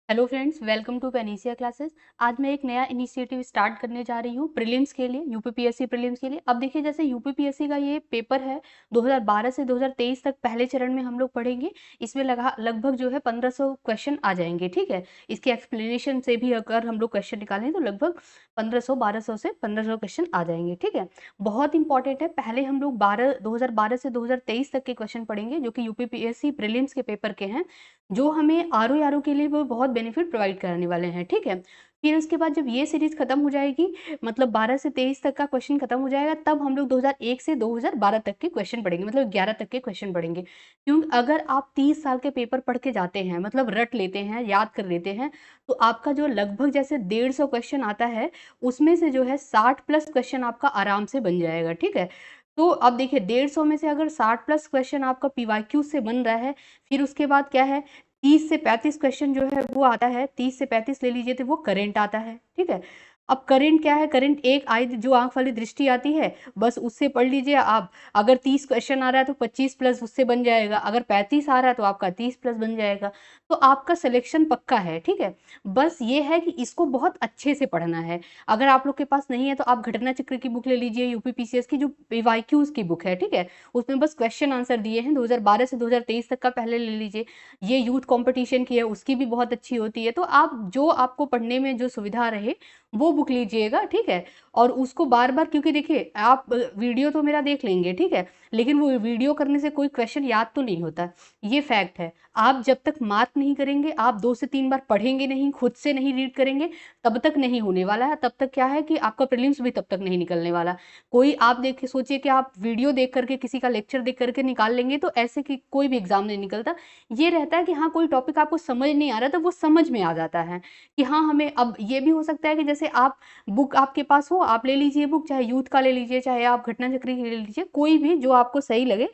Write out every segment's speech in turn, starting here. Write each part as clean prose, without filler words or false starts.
Hello friends, welcome to Panacea classes. आज मैं एक नया इनिशिएटिव स्टार्ट करने जा रही हूँ प्रीलिम्स के लिए, यूपीपीएससी प्रीलिम्स के लिए। अब देखिए, जैसे यूपीपीएससी का ये पेपर है 2012 से 2023 तक पहले चरण में हम लोग पढ़ेंगे। इसमें लगभग जो है 1500 क्वेश्चन आ जाएंगे। ठीक है, इसके एक्सप्लेनेशन से भी अगर हम लोग क्वेश्चन निकालें तो लगभग 1200 से 1500 क्वेश्चन आ जाएंगे। ठीक है, बहुत इंपॉर्टेंट है। पहले हम लोग 2012 से 2023 तक के क्वेश्चन पढ़ेंगे जो कि यूपीपीएससी प्रीलिम्स के पेपर के हैं, जो हमें आर के लिए वो बहुत बेनिफिट प्रोवाइड कराने वाले हैं। ठीक है, फिर उसके बाद जब ये सीरीज खत्म हो जाएगी, मतलब 12 से 23 तक का क्वेश्चन खत्म हो जाएगा, तब हम लोग 2001 से 2012 तक के क्वेश्चन पढ़ेंगे, मतलब 11 तक के क्वेश्चन पढ़ेंगे। क्योंकि अगर आप 30 साल के पेपर पढ़ के जाते हैं, मतलब रट लेते हैं, याद कर लेते हैं, तो आपका जो लगभग जैसे 150 क्वेश्चन आता है, उसमें से जो है 60 प्लस क्वेश्चन आपका आराम से बन जाएगा। ठीक है, तो अब देखिए 150 में से अगर 60 प्लस क्वेश्चन आपका पीवाईक्यू से बन रहा है, फिर उसके बाद क्या है, 30 से 35 क्वेश्चन जो है वो आता है, 30 से 35 ले लीजिए तो वो करंट आता है। ठीक है, अब करंट क्या है, करंट एक आई जो आंख वाली दृष्टि आती है, बस उससे पढ़ लीजिए आप। अगर 30 क्वेश्चन आ रहा है तो 25 प्लस उससे बन जाएगा, अगर 35 आ रहा है तो आपका 30 प्लस बन जाएगा। तो आपका सिलेक्शन पक्का है। ठीक है, बस ये है कि इसको बहुत अच्छे से पढ़ना है। अगर आप लोग के पास नहीं है तो आप घटना चक्र की बुक ले लीजिए, यूपीपीसीएस की जो पीवाईक्यूज की बुक है। ठीक है, उसमें बस क्वेश्चन आंसर दिए हैं, 2012 से 2023 तक का पहले ले लीजिए। ये यूथ कंपटीशन की है, उसकी भी बहुत अच्छी होती है। तो आप जो आपको पढ़ने में जो सुविधा रहे वो बुक लीजिएगा। ठीक है, और उसको बार बार, क्योंकि देखिए आप वीडियो तो मेरा देख लेंगे, ठीक है, लेकिन वो वीडियो करने से कोई क्वेश्चन याद तो नहीं होता, ये फैक्ट है। आप जब तक मार्क नहीं करेंगे, आप 2 से 3 बार पढ़ेंगे नहीं, खुद से नहीं रीड करेंगे, तब तक नहीं होने वाला है। तब तक क्या है कि आपका प्रीलिम्स भी तब तक नहीं निकलने वाला। कोई आप देख के सोचिए कि आप वीडियो देख करके, किसी का लेक्चर देख करके निकाल लेंगे, तो ऐसे कि कोई भी एग्जाम नहीं निकलता। ये रहता है कि हाँ, कोई टॉपिक आपको समझ नहीं आ रहा तो वो समझ में आ जाता है कि हाँ हमें। अब ये भी हो सकता है कि जैसे आप बुक आपके पास हो, आप ले लीजिए बुक, चाहे यूथ का ले लीजिए, चाहे आप घटना चक्री की ले लीजिए, कोई भी जो आपको सही लगे।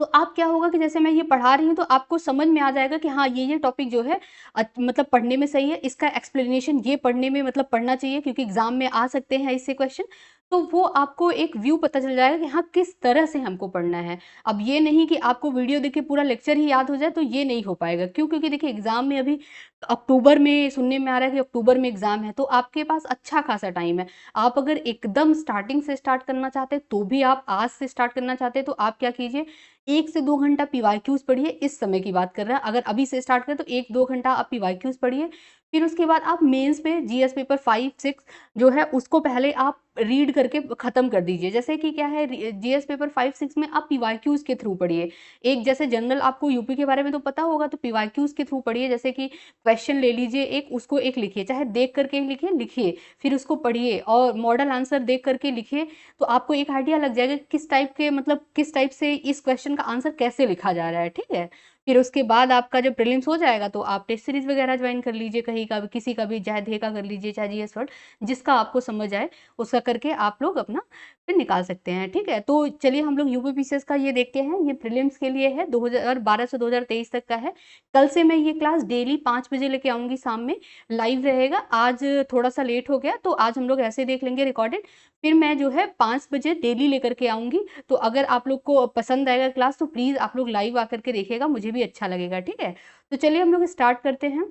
तो आप क्या होगा कि जैसे मैं ये पढ़ा रही हूँ तो आपको समझ में आ जाएगा कि हाँ ये टॉपिक जो है मतलब पढ़ने में सही है, इसका एक्सप्लेनेशन ये पढ़ने में मतलब पढ़ना चाहिए, क्योंकि एग्जाम में आ सकते हैं इससे क्वेश्चन। तो वो आपको एक व्यू पता चल जाएगा कि हाँ किस तरह से हमको पढ़ना है। अब ये नहीं कि आपको वीडियो देख के पूरा लेक्चर ही याद हो जाए, तो ये नहीं हो पाएगा। क्यों? क्योंकि देखिए एग्जाम में अभी अक्टूबर में सुनने में आ रहा है कि अक्टूबर में एग्जाम है, तो आपके पास अच्छा खासा टाइम है। आप अगर एकदम स्टार्टिंग से स्टार्ट करना चाहते हैं तो भी, आप आज से स्टार्ट करना चाहते हैं तो आप क्या कीजिए, 1 से 2 घंटा पीवाईक्यूज पढ़िए। इस समय की बात कर रहे हैं, अगर अभी से स्टार्ट करें तो 1-2 घंटा आप पीवाईक्यूज पढ़िए। फिर उसके बाद आप मेंस पे जीएस पेपर 5-6 जो है उसको पहले आप रीड करके खत्म कर दीजिए। जैसे कि क्या है, जीएस पेपर 5-6 में आप पीवाईक्यूज के थ्रू पढ़िए। एक जैसे जनरल आपको यूपी के बारे में तो पता होगा, तो पीवाईक्यूज के थ्रू पढ़िए। जैसे कि क्वेश्चन ले लीजिए एक, उसको एक लिखिए, चाहे देख करके लिखिए, फिर उसको पढ़िए और मॉडल आंसर देख करके लिखिए। तो आपको एक आइडिया लग जाएगा कि किस टाइप के, मतलब किस टाइप से इस क्वेश्चन का आंसर कैसे लिखा जा रहा है। ठीक है, फिर उसके बाद आपका जब प्रीलिम्स हो जाएगा तो आप टेस्ट सीरीज वगैरह ज्वाइन कर लीजिए, कहीं का भी, किसी का भी, चाहे धे का कर लीजिए, चाहे जीएस वर्ड, जिसका आपको समझ आए उसका करके आप लोग अपना फिर निकाल सकते हैं। ठीक है, तो चलिए हम लोग यूपीपीसीएस का ये देखते हैं। ये प्रीलिम्स के लिए है, 2012 से 2023 तक का है। कल से मैं ये क्लास डेली 5 बजे लेके आऊंगी, शाम में लाइव रहेगा। आज थोड़ा सा लेट हो गया तो आज हम लोग ऐसे देख लेंगे रिकॉर्डेड, फिर मैं जो है 5 बजे डेली लेकर के आऊंगी। तो अगर आप लोग को पसंद आएगा क्लास तो प्लीज आप लोग लाइव आकर के देखिएगा, मुझे भी अच्छा लगेगा। ठीक है, तो चलिए हम लोग स्टार्ट करते हैं।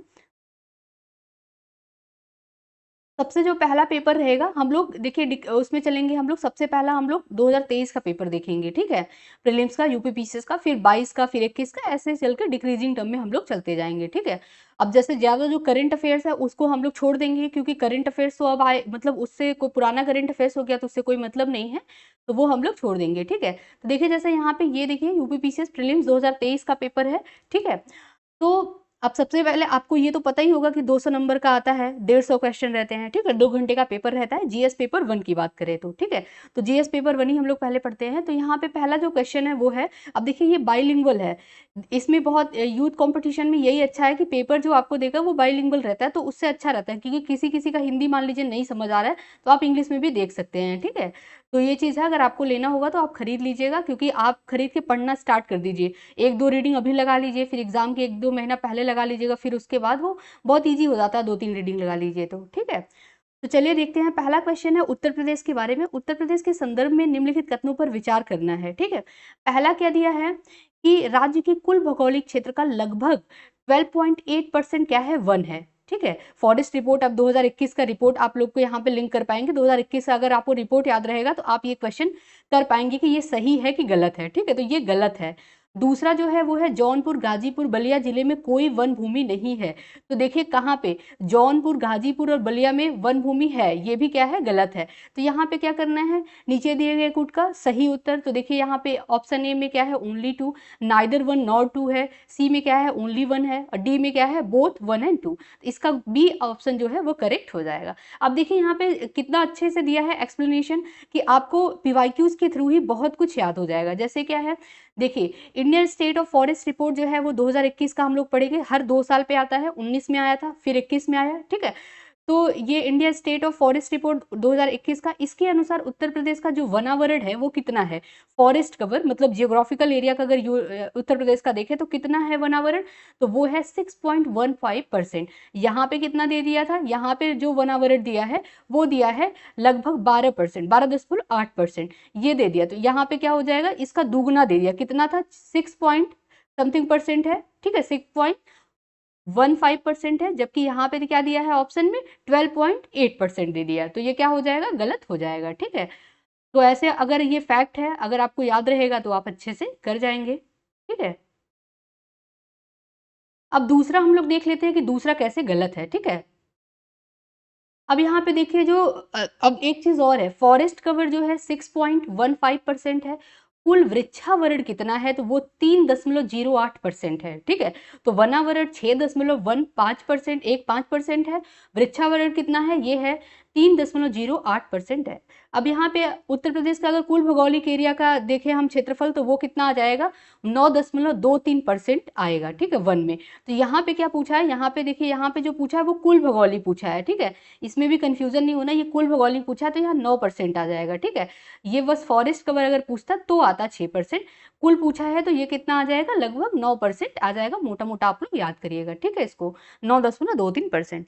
सबसे जो पहला पेपर रहेगा, हम लोग देखिए उसमें चलेंगे हम लोग। सबसे पहला हम लोग 2023 का पेपर देखेंगे। ठीक है, प्रीलिम्स का, यूपीपीसीएस का, फिर 22 का, फिर 21 का, ऐसे चल के डिक्रीजिंग टर्म में हम लोग चलते जाएंगे। ठीक है, अब जैसे ज्यादा जो करंट अफेयर्स है उसको हम लोग छोड़ देंगे, क्योंकि करंट अफेयर्स तो अब आए, मतलब उससे कोई पुराना करंट अफेयर्स हो गया तो उससे कोई मतलब नहीं है, तो वो हम लोग छोड़ देंगे। ठीक है, तो देखिए जैसे यहाँ पे ये देखिए यूपीपीसीएस प्रीलिम्स 2023 का पेपर है। ठीक है, तो अब सबसे पहले आपको ये तो पता ही होगा कि 200 नंबर का आता है, 150 क्वेश्चन रहते हैं। ठीक है, 2 घंटे का पेपर रहता है, जीएस पेपर 1 की बात करें तो। ठीक है, तो जीएस पेपर 1 ही हम लोग पहले पढ़ते हैं। तो यहाँ पे पहला जो क्वेश्चन है वो है, अब देखिए ये बाइलिंगुअल है। इसमें बहुत यूथ कंपटीशन में यही अच्छा है कि पेपर जो आपको देगा वो बाइलिंगुअल रहता है, तो उससे अच्छा रहता है, क्योंकि किसी किसी का हिंदी मान लीजिए नहीं समझ आ रहा है तो आप इंग्लिश में भी देख सकते हैं। ठीक है, तो ये चीज़ है, अगर आपको लेना होगा तो आप खरीद लीजिएगा, क्योंकि आप खरीद के पढ़ना स्टार्ट कर दीजिए। 1-2 रीडिंग अभी लगा लीजिए, फिर एग्जाम के 1-2 महीना पहले लगा लीजिएगा, फिर उसके बाद वो बहुत ईजी हो जाता है, 2-3 रीडिंग लगा लीजिए तो। ठीक है, तो चलिए देखते हैं, पहला क्वेश्चन है उत्तर प्रदेश के बारे में। उत्तर प्रदेश के संदर्भ में निम्नलिखित कथनों पर विचार करना है, ठीक है। पहला क्या दिया है कि राज्य की कुल भौगोलिक क्षेत्र का लगभग 12.8% क्या है, वन है, ठीक है। फॉरेस्ट रिपोर्ट, अब 2021 का रिपोर्ट आप लोग को यहाँ पे लिंक कर पाएंगे। 2021 का अगर आपको रिपोर्ट याद रहेगा तो आप ये क्वेश्चन कर पाएंगे कि ये सही है कि गलत है, ठीक है। तो ये गलत है। दूसरा जो है वो है जौनपुर गाजीपुर बलिया जिले में कोई वन भूमि नहीं है। तो देखिए कहाँ पे, जौनपुर गाजीपुर और बलिया में वन भूमि है, ये भी क्या है, गलत है। तो यहाँ पे क्या करना है, नीचे दिए गए कूट का सही उत्तर। तो देखिए यहाँ पे ऑप्शन ए में क्या है, only two, neither one nor two है। सी में क्या है, ओनली वन है। और डी में क्या है, बोथ वन एंड टू। इसका बी ऑप्शन जो है वो करेक्ट हो जाएगा। अब देखिए यहाँ पे कितना अच्छे से दिया है एक्सप्लेनेशन कि आपको पीवाईक्यूज के थ्रू ही बहुत कुछ याद हो जाएगा। जैसे क्या है, देखिए Indian state of forest report जो है वो 2021 का हम लोग पढ़ेंगे, हर 2 साल पे आता है। 19 में आया था, फिर 21 में आया, ठीक है। तो ये India state of forest report 2021 का, इसके अनुसार उत्तर प्रदेश का जो वनावरण है वो कितना है, फॉरेस्ट कवर मतलब जियोग्राफिकल एरिया का अगर उत्तर प्रदेश का देखें तो कितना है वनावरण, तो वो है 6.15%। यहाँ पे कितना दे दिया था, यहाँ पे जो वनावरण दिया है वो दिया है लगभग 12%, 12.8% ये दे दिया। तो यहाँ पे क्या हो जाएगा, इसका दुगुना दे दिया, कितना था, 6 पॉइंट समथिंग परसेंट है, ठीक है, 6.15% है। जबकि यहाँ पे क्या दिया है ऑप्शन में, 12.8% दे दिया। तो ये क्या हो जाएगा, गलत हो जाएगा, ठीक है। तो ऐसे अगर ये फैक्ट है, अगर आपको याद रहेगा तो आप अच्छे से कर जाएंगे, ठीक है। अब दूसरा हम लोग देख लेते हैं कि दूसरा कैसे गलत है, ठीक है। अब यहाँ पे देखिए जो अब एक चीज और है, फॉरेस्ट कवर जो है 6.15% है। कुल वृक्षावरण कितना है, तो वो 3.08% है, ठीक है। तो वनावरण 6.15%, 1.5% है। वृक्षावरण कितना है, ये है 3.08% है। अब यहाँ पे उत्तर प्रदेश का अगर कुल भौगोलिक एरिया का देखें हम क्षेत्रफल, तो वो कितना आ जाएगा, 9.23% आएगा, ठीक है, वन में। तो यहाँ पे क्या पूछा है, यहाँ पे देखिए, यहाँ पे जो पूछा है वो कुल भौगोलिक पूछा है, ठीक है। इसमें भी कंफ्यूजन नहीं होना, ये कुल भौगोलिक पूछा है तो यहाँ 9% आ जाएगा, ठीक है। ये बस फॉरेस्ट कवर अगर पूछता तो आता 6%, कुल पूछा है तो ये कितना आ जाएगा, लगभग 9% आ जाएगा। मोटा मोटा आप लोग याद करिएगा, ठीक है, इसको 9.23%।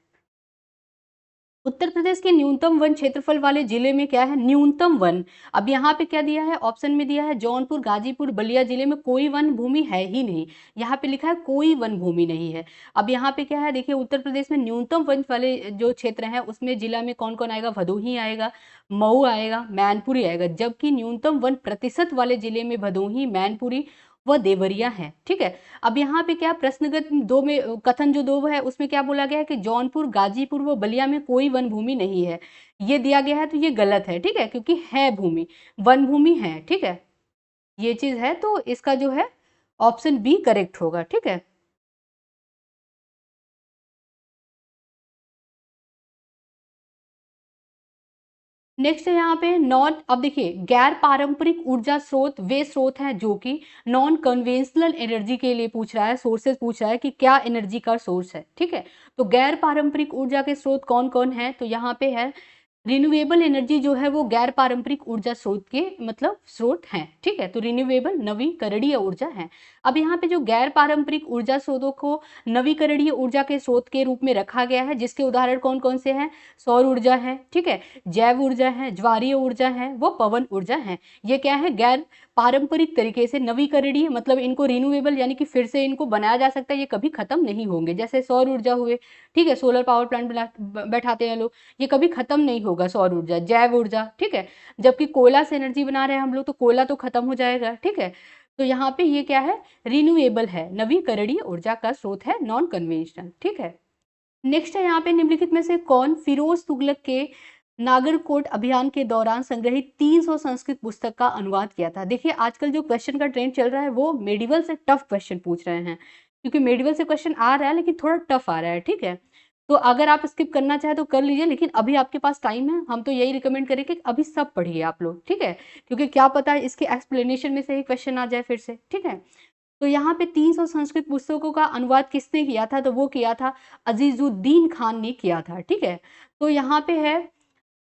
उत्तर प्रदेश के न्यूनतम वन क्षेत्रफल वाले जिले में क्या है, न्यूनतम वन। अब यहाँ पे क्या दिया है, ऑप्शन में दिया है जौनपुर गाजीपुर बलिया जिले में कोई वन भूमि है ही नहीं। यहाँ पे लिखा है कोई वन भूमि नहीं है। अब यहाँ पे क्या है, देखिए उत्तर प्रदेश में न्यूनतम वन वाले जो क्षेत्र है उसमें जिला में कौन कौन आएगा, भदोही आएगा, मऊ आएगा, मैनपुरी आएगा। जबकि न्यूनतम वन प्रतिशत वाले जिले में भदोही, मैनपुरी वह देवरिया है, ठीक है। अब यहाँ पे क्या प्रश्नगत दो में कथन जो दो है उसमें क्या बोला गया है कि जौनपुर गाजीपुर व बलिया में कोई वन भूमि नहीं है, ये दिया गया है। तो ये गलत है, ठीक है, क्योंकि है भूमि, वन भूमि है, ठीक है, ये चीज है। तो इसका जो है ऑप्शन बी करेक्ट होगा, ठीक है। नेक्स्ट है यहाँ पे नॉन, अब देखिए गैर पारंपरिक ऊर्जा स्रोत वे स्रोत हैं जो कि नॉन कन्वेंशनल एनर्जी के लिए पूछ रहा है, सोर्सेज पूछ रहा है कि क्या एनर्जी का सोर्स है, ठीक है। तो गैर पारंपरिक ऊर्जा के स्रोत कौन कौन है, तो यहाँ पे है रिन्यूएबल एनर्जी जो है वो गैर पारंपरिक ऊर्जा स्रोत के मतलब स्रोत हैं, ठीक है। तो रिन्यूएबल नवीकरणीय ऊर्जा है। अब यहाँ पे जो गैर पारंपरिक ऊर्जा स्रोतों को नवीकरणीय ऊर्जा के स्रोत के रूप में रखा गया है, जिसके उदाहरण कौन कौन से हैं, सौर ऊर्जा है, ठीक है, जैव ऊर्जा है, ज्वारीय ऊर्जा है, वो पवन ऊर्जा है। ये क्या है, गैर पारंपरिक तरीके से नवीकरणीय, मतलब इनको रिन्यूएबल यानी कि फिर से इनको बनाया जा सकता है, ये कभी खत्म नहीं होंगे। जैसे सौर ऊर्जा हुए, ठीक है, सोलर पावर प्लांट बैठाते हैं लोग, ये कभी खत्म नहीं होगा सौर ऊर्जा, जैव ऊर्जा, ठीक है। जबकि कोयला से एनर्जी बना रहे हैं हम लोग, तो कोयला तो खत्म हो जाएगा, ठीक है। तो यहाँ पे ये क्या है, रिन्यूएबल है, नवीकरणीय ऊर्जा का स्रोत है, नॉन कन्वेंशनल, ठीक है। नेक्स्ट है यहाँ पे निम्नलिखित में से कौन फिरोज तुगलक के नागरकोट अभियान के दौरान संग्रहित 300 संस्कृत पुस्तक का अनुवाद किया था। देखिए आजकल जो क्वेश्चन का ट्रेंड चल रहा है वो मेडिवल से टफ क्वेश्चन पूछ रहे हैं, क्योंकि मेडिवल से क्वेश्चन आ रहा है लेकिन थोड़ा टफ आ रहा है, ठीक है। तो अगर आप स्किप करना चाहे तो कर लीजिए, लेकिन अभी आपके पास टाइम है, हम तो यही रिकमेंड करेंगे कि अभी सब पढ़िए आप लोग, ठीक है, क्योंकि क्या पता है इसके एक्सप्लेनेशन में से ही क्वेश्चन आ जाए फिर से, ठीक है। तो यहाँ पे 300 संस्कृत पुस्तकों का अनुवाद किसने किया था, तो वो किया था अजीजुद्दीन खान ने किया था, ठीक है। तो यहाँ पे है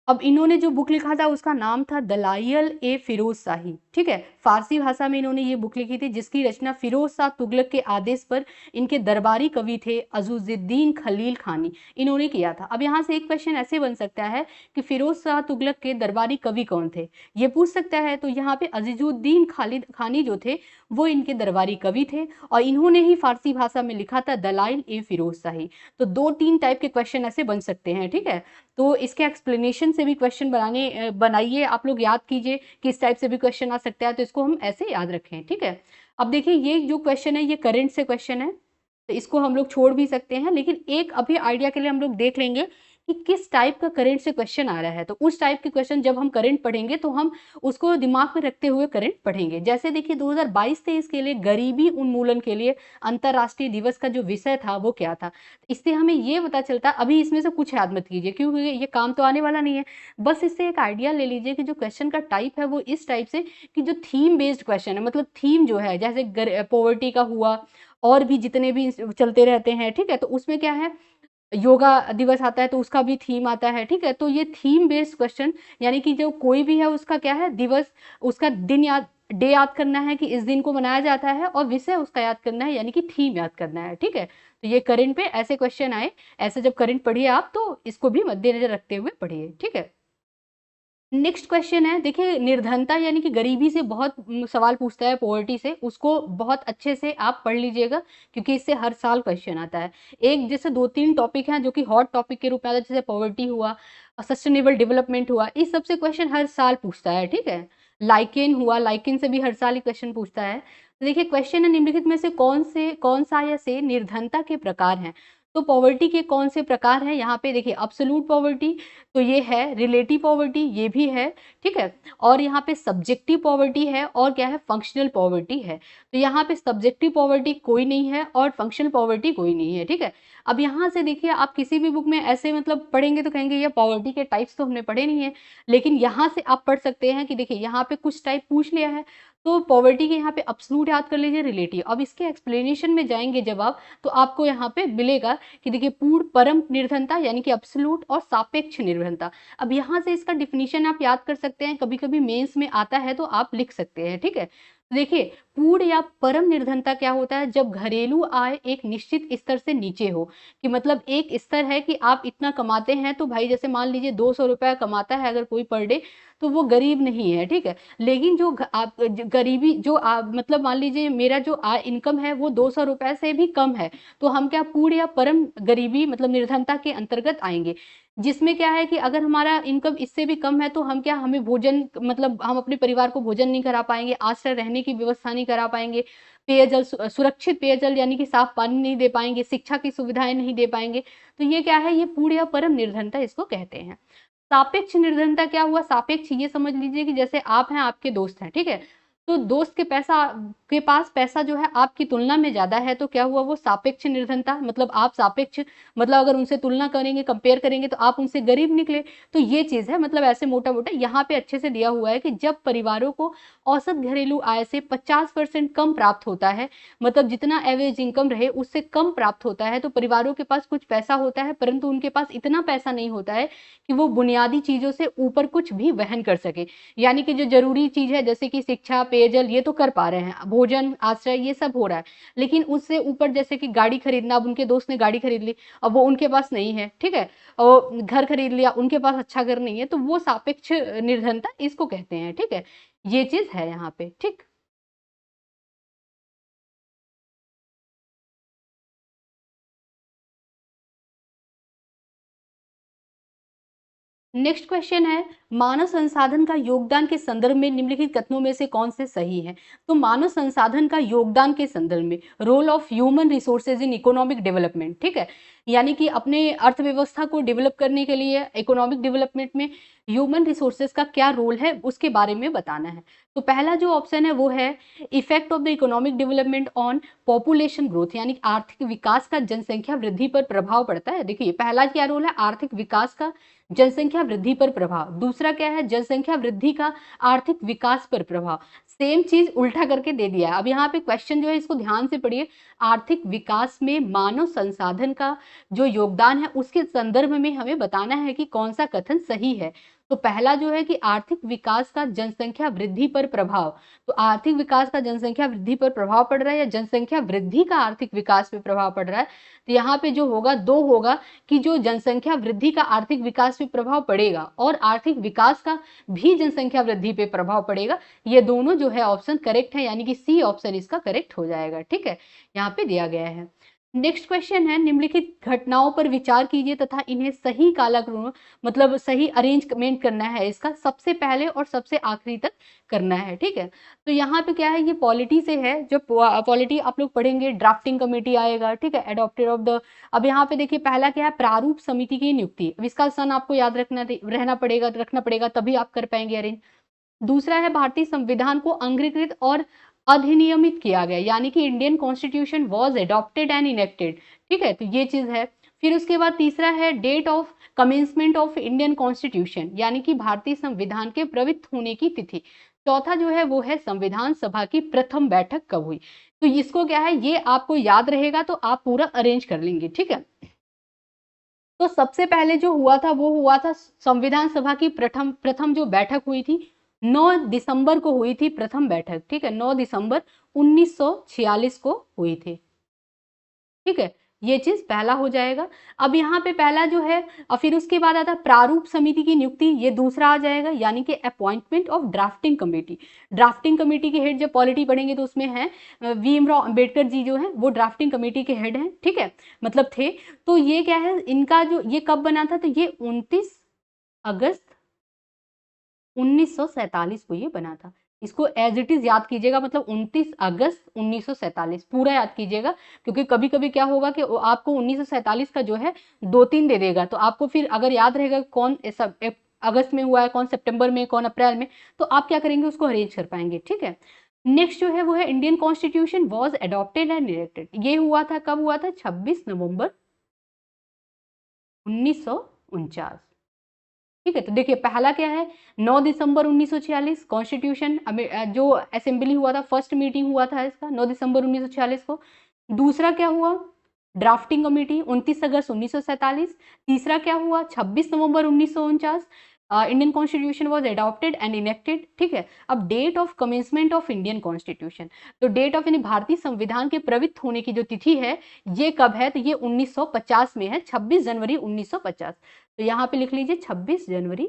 अब इन्होंने जो बुक लिखा था उसका नाम था दलाइल ए फिरोज शाही, ठीक है। फारसी भाषा में इन्होंने ये बुक लिखी थी, जिसकी रचना फिरोज शाह तुगलक के आदेश पर इनके दरबारी कवि थे अज़ुज़ुद्दीन खलील खानी, इन्होंने किया था। अब यहाँ से एक क्वेश्चन ऐसे बन सकता है कि फिरोज शाह तुगलक के दरबारी कवि कौन थे, ये पूछ सकता है। तो यहाँ पे अज़ीजुद्दीन खालिद खानी जो थे वो इनके दरबारी कवि थे, और इन्होंने ही फारसी भाषा में लिखा था दलाइल ए फिरोज शाही। तो 2-3 टाइप के क्वेश्चन ऐसे बन सकते हैं, ठीक है। तो इसके एक्सप्लेनेशन से भी क्वेश्चन बनाइए, आप लोग याद कीजिए कि इस टाइप से भी क्वेश्चन आ सकता है, तो इसको हम ऐसे याद रखें, ठीक है। अब देखिए ये जो क्वेश्चन है ये करंट से क्वेश्चन है, तो इसको हम लोग छोड़ भी सकते हैं, लेकिन एक अभी आइडिया के लिए हम लोग देख लेंगे कि किस टाइप का करंट से क्वेश्चन आ रहा है। तो उस टाइप के क्वेश्चन जब हम करंट पढ़ेंगे तो हम उसको दिमाग में रखते हुए करंट पढ़ेंगे। जैसे देखिए 2022-23 के लिए गरीबी उन्मूलन के लिए अंतर्राष्ट्रीय दिवस का जो विषय था वो क्या था। इससे हमें ये पता चलता है, अभी इसमें से कुछ याद मत कीजिए क्योंकि ये काम तो आने वाला नहीं है, बस इससे एक आइडिया ले लीजिए कि जो क्वेश्चन का टाइप है वो इस टाइप से कि जो थीम बेस्ड क्वेश्चन है, मतलब थीम जो है जैसे पॉवर्टी का हुआ और भी जितने भी चलते रहते हैं, ठीक है। तो उसमें क्या है, योगा दिवस आता है तो उसका भी थीम आता है, ठीक है। तो ये थीम बेस्ड क्वेश्चन, यानी कि जो कोई भी है उसका क्या है, दिवस, उसका दिन याद, डे याद करना है कि इस दिन को मनाया जाता है, और विषय उसका याद करना है यानी कि थीम याद करना है, ठीक है। तो ये करंट पे ऐसे क्वेश्चन आए, ऐसे जब करंट पढ़िए आप तो इसको भी मद्देनजर रखते हुए पढ़िए, ठीक है। नेक्स्ट क्वेश्चन है, देखिए निर्धनता यानी कि गरीबी से बहुत सवाल पूछता है, पॉवर्टी से, उसको बहुत अच्छे से आप पढ़ लीजिएगा क्योंकि इससे हर साल क्वेश्चन आता है। एक जैसे 2-3 टॉपिक हैं जो कि हॉट टॉपिक के रूप में आता है, जैसे पॉवर्टी हुआ, सस्टेनेबल डेवलपमेंट हुआ, इस सबसे क्वेश्चन हर साल पूछता है, ठीक है। लाइकेन हुआ, लाइकेन से भी हर साल ही क्वेश्चन पूछता है। तो देखिए क्वेश्चन है, निम्नलिखित में से कौन सा या से निर्धनता के प्रकार हैं। तो पॉवर्टी के कौन से प्रकार हैं, यहाँ पे देखिए अब्सोल्यूट पॉवर्टी, तो ये है, रिलेटिव पॉवर्टी ये भी है, ठीक है। और यहाँ पे सब्जेक्टिव पॉवर्टी है, और क्या है, फंक्शनल पॉवर्टी है। तो यहाँ पे सब्जेक्टिव पॉवर्टी कोई नहीं है और फंक्शनल पॉवर्टी कोई नहीं है, ठीक है। अब यहाँ से देखिए आप किसी भी बुक में ऐसे मतलब पढ़ेंगे तो कहेंगे ये पॉवर्टी के टाइप्स तो हमने पढ़े नहीं है, लेकिन यहाँ से आप पढ़ सकते हैं कि देखिए यहाँ पे कुछ टाइप पूछ लिया है, तो पॉवर्टी के यहाँ पे अब्सोल्यूट याद कर लीजिए, रिलेटिव। अब इसके एक्सप्लेनेशन में जाएंगे जब आप, तो आपको यहाँ पे मिलेगा कि देखिए पूर्ण परम निर्धनता यानी कि अब्सोल्यूट, और सापेक्ष निर्धनता। अब यहाँ से इसका डिफिनीशन आप याद कर सकते हैं, कभी कभी मेंस में आता है तो आप लिख सकते हैं, ठीक है। तो देखिए पूर्ण या परम निर्धनता क्या होता है, जब घरेलू आय एक निश्चित स्तर से नीचे हो, कि मतलब एक स्तर है कि आप इतना कमाते हैं, तो भाई जैसे मान लीजिए 200 रुपया कमाता है अगर कोई पर डे, तो वो गरीब नहीं है, ठीक है। लेकिन जो आप गरीबी जो आप मतलब मान लीजिए मेरा जो आय इनकम है वो 200 रुपए से भी कम है, तो हम क्या पूर्ण या परम गरीबी मतलब निर्धनता के अंतर्गत आएंगे, जिसमें क्या है कि अगर हमारा इनकम इससे भी कम है तो हम क्या, हमें भोजन मतलब हम अपने परिवार को भोजन नहीं करा पाएंगे, आश्रय रहने की व्यवस्था नहीं करा पाएंगे, पेयजल सुरक्षित पेयजल यानी कि साफ पानी नहीं दे पाएंगे, शिक्षा की सुविधाएं नहीं दे पाएंगे, तो ये क्या है, ये पूर्ण या परम निर्धनता इसको कहते हैं। सापेक्ष निर्धनता क्या हुआ, सापेक्ष ये समझ लीजिए कि जैसे आप हैं, आपके दोस्त हैं, ठीक है। तो दोस्त के पास पैसा जो है आपकी तुलना में ज्यादा है, तो क्या हुआ, वो सापेक्ष निर्धनता, मतलब आप सापेक्ष मतलब अगर उनसे तुलना करेंगे, कंपेयर करेंगे तो आप उनसे गरीब निकले। तो ये चीज है, मतलब ऐसे मोटा मोटा यहाँ पे अच्छे से दिया हुआ है कि जब परिवारों को औसत घरेलू आय से 50% कम प्राप्त होता है, मतलब जितना एवरेज इनकम रहे उससे कम प्राप्त होता है, तो परिवारों के पास कुछ पैसा होता है परंतु उनके पास इतना पैसा नहीं होता है कि वो बुनियादी चीजों से ऊपर कुछ भी वहन कर सके। यानी कि जो जरूरी चीज है जैसे कि शिक्षा, पेयजल, ये तो कर पा रहे हैं, भोजन, आश्रय, ये सब हो रहा है, लेकिन उससे ऊपर जैसे कि गाड़ी खरीदना, अब उनके दोस्त ने गाड़ी खरीद ली, अब वो उनके पास नहीं है, ठीक है। और घर खरीद लिया, उनके पास अच्छा घर नहीं है, तो वो सापेक्ष निर्धनता इसको कहते हैं, ठीक है। ये चीज है यहाँ पे, ठीक। नेक्स्ट क्वेश्चन है, मानव संसाधन का योगदान के संदर्भ में निम्नलिखित कथनों में से कौन से सही है। तो मानव संसाधन का योगदान के संदर्भ में, role of human resources in economic development, ठीक है, यानी कि अपने अर्थव्यवस्था को डेवलप करने के लिए इकोनॉमिक डेवलपमेंट में ह्यूमन रिसोर्सेज का क्या रोल है उसके बारे में बताना है। तो पहला जो ऑप्शन है वो है effect of the economic development on population growth, यानी आर्थिक विकास का जनसंख्या वृद्धि पर प्रभाव पड़ता है। देखिए पहला क्या रोल है, आर्थिक विकास का जनसंख्या वृद्धि पर प्रभाव। दूसरा क्या है, जनसंख्या वृद्धि का आर्थिक विकास पर प्रभाव। सेम चीज उल्टा करके दे दिया है। अब यहाँ पे क्वेश्चन जो है इसको ध्यान से पढ़िए, आर्थिक विकास में मानव संसाधन का जो योगदान है उसके संदर्भ में हमें बताना है कि कौन सा कथन सही है। तो पहला जो है कि आर्थिक विकास का जनसंख्या वृद्धि पर प्रभाव, तो आर्थिक विकास का जनसंख्या वृद्धि पर प्रभाव पड़ रहा है या जनसंख्या वृद्धि का आर्थिक विकास पे प्रभाव पड़ रहा है, तो यहाँ पे जो होगा दो होगा कि जो जनसंख्या वृद्धि का आर्थिक विकास पे प्रभाव पड़ेगा और आर्थिक विकास का भी जनसंख्या वृद्धि पे प्रभाव पड़ेगा, ये दोनों जो है ऑप्शन करेक्ट है, यानी कि सी ऑप्शन इसका करेक्ट हो जाएगा। ठीक है, यहाँ पे दिया गया है। नेक्स्ट क्वेश्चन है, निम्नलिखित घटनाओं पर विचार कीजिए तथा इन्हें सही कालाक्रम मतलब सही अरेंजमेंट करना है, इसका सबसे पहले और सबसे आखिरी तक करना है। ठीक है, तो यहाँ पे क्या है, ये पॉलिटी से है, जो पॉलिटी आप लोग पढ़ेंगे ड्राफ्टिंग कमेटी आएगा। ठीक है, एडॉप्टेड ऑफ द, अब यहाँ पे देखिए पहला क्या है, प्रारूप समिति की नियुक्ति, अब इसका सन आपको याद रखना पड़ेगा तभी आप कर पाएंगे अरेंज। दूसरा है भारतीय संविधान को अंगीकृत और अधिनियमित किया गया, यानी कि Indian constitution was adopted and enacted. ठीक है, तो ये चीज है। फिर उसके बाद तीसरा है date of commencement of Indian constitution, यानी कि भारतीय संविधान के प्रवृत्त होने की तिथि। चौथा जो है वो है संविधान सभा की प्रथम बैठक कब हुई। तो इसको क्या है, ये आपको याद रहेगा तो आप पूरा अरेंज कर लेंगे। ठीक है, तो सबसे पहले जो हुआ था वो हुआ था संविधान सभा की प्रथम जो बैठक हुई थी 9 दिसंबर को हुई थी प्रथम बैठक। ठीक है, 9 दिसंबर 1946 को हुई थी। ठीक है, ये चीज पहला हो जाएगा। अब यहाँ पे पहला जो है, और फिर उसके बाद आता प्रारूप समिति की नियुक्ति, ये दूसरा आ जाएगा, यानी कि appointment of drafting committee. Drafting committee के हेड जब पॉलिटी पढ़ेंगे तो उसमें है भीमराव अंबेडकर जी जो है वो ड्राफ्टिंग कमेटी के हेड हैं। ठीक है, मतलब थे। तो ये क्या है, इनका जो ये कब बना था, तो ये 29 अगस्त 1947 को ये बना था। इसको एज इट इज याद कीजिएगा, मतलब 29 अगस्त 1947 पूरा याद कीजिएगा, क्योंकि कभी कभी क्या होगा कि आपको 1947 का जो है 2-3 दे देगा, तो आपको फिर अगर याद रहेगा कौन ऐसा अगस्त में हुआ है, कौन सितंबर में, कौन अप्रैल में, तो आप क्या करेंगे, उसको अरेंज कर पाएंगे। ठीक है, नेक्स्ट जो है वो है Indian constitution was adopted and elected, ये हुआ था, कब हुआ था, 26 नवंबर 1949। ठीक है, तो देखिए पहला क्या है, 9 दिसंबर 1946 कॉन्स्टिट्यूशन जो असेंबली हुआ था, फर्स्ट मीटिंग हुआ था इसका 9 दिसंबर 1946 को। दूसरा क्या हुआ, ड्राफ्टिंग कमेटी 29 अगस्त 1947। तीसरा क्या हुआ, 26 November 1949 Indian constitution was adopted and enacted. ठीक है, अब date of commencement of Indian constitution, तो डेट ऑफ यानी भारतीय संविधान के प्रवृत्त होने की जो तिथि है ये कब है, तो ये 1950 में है, 26 जनवरी 1950। तो यहाँ पे लिख लीजिए 26 जनवरी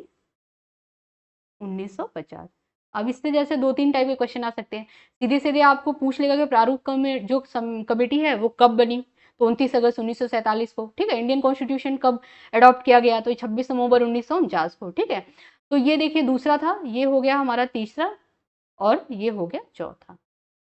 1950। अब इससे जैसे 2-3 टाइप के क्वेश्चन आ सकते हैं, सीधे सीधे आपको पूछ लेगा कि प्रारूप जो कमेटी है वो कब बनी, तो 29 अगस्त 1947 को। ठीक है, इंडियन कॉन्स्टिट्यूशन कब अडॉप्ट किया गया, तो 26 नवंबर 1949 को। ठीक है, तो ये देखिए दूसरा था, ये हो गया हमारा तीसरा, और ये हो गया चौथा।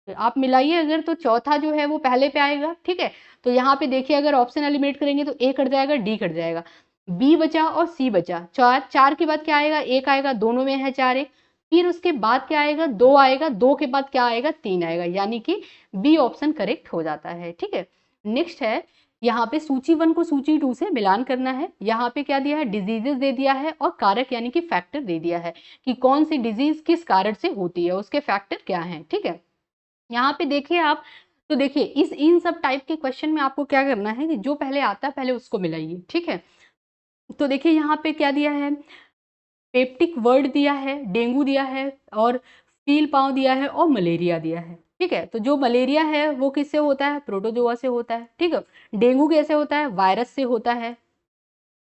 तो आप मिलाइए अगर, तो चौथा जो है वो पहले पे आएगा। ठीक है, तो यहाँ पे देखिए अगर ऑप्शन एलिमिनेट करेंगे तो ए कट जाएगा, डी कट जाएगा, बी बचा और सी बचा। चार के बाद क्या आएगा, एक आएगा, दोनों में है 4 1। फिर उसके बाद क्या आएगा, 2 आएगा, 2 के बाद क्या आएगा, 3 आएगा, यानी कि बी ऑप्शन करेक्ट हो जाता है। ठीक है, नेक्स्ट है, यहाँ पे सूची 1 को सूची 2 से मिलान करना है। यहाँ पे क्या दिया है, डिजीजेस दे दिया है और कारक यानी कि फैक्टर दे दिया है कि कौन सी डिजीज किस कारण से होती है, उसके फैक्टर क्या है। ठीक है, यहाँ पे देखिए आप, तो देखिए इन सब टाइप के क्वेश्चन में आपको क्या करना है कि जो पहले आता है पहले उसको मिलाइए। ठीक है, तो देखिए यहाँ पे क्या दिया है, पेप्टिक वर्ड दिया है, डेंगू दिया है, और फील पाँव दिया है, और मलेरिया दिया है। ठीक है, तो जो मलेरिया है वो किससे होता है, प्रोटोजोआ से होता है। ठीक है, डेंगू कैसे होता है, वायरस से होता है।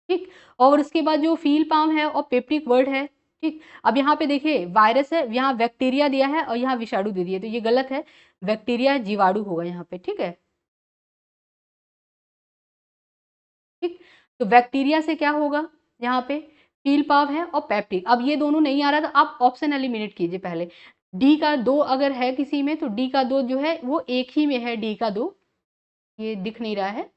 ठीक, और उसके बाद जो फील पाम है और पेप्टिक वर्ड है। ठीक, अब यहाँ पे देखिए वायरस है, यहाँ बैक्टीरिया दिया है और यहाँ विषाणु दे दिया, तो ये गलत है, बैक्टीरिया जीवाणु होगा यहाँ पे। ठीक है, ठीक, तो बैक्टीरिया से क्या होगा, यहाँ पे फील पाव है और पेप्टिक। अब ये दोनों नहीं आ रहा तो आप ऑप्शन एलिमिनेट कीजिए पहले। डी का 2 अगर है किसी में तो डी का 2 जो है वो एक ही में है, डी का 2 ये दिख नहीं रहा है,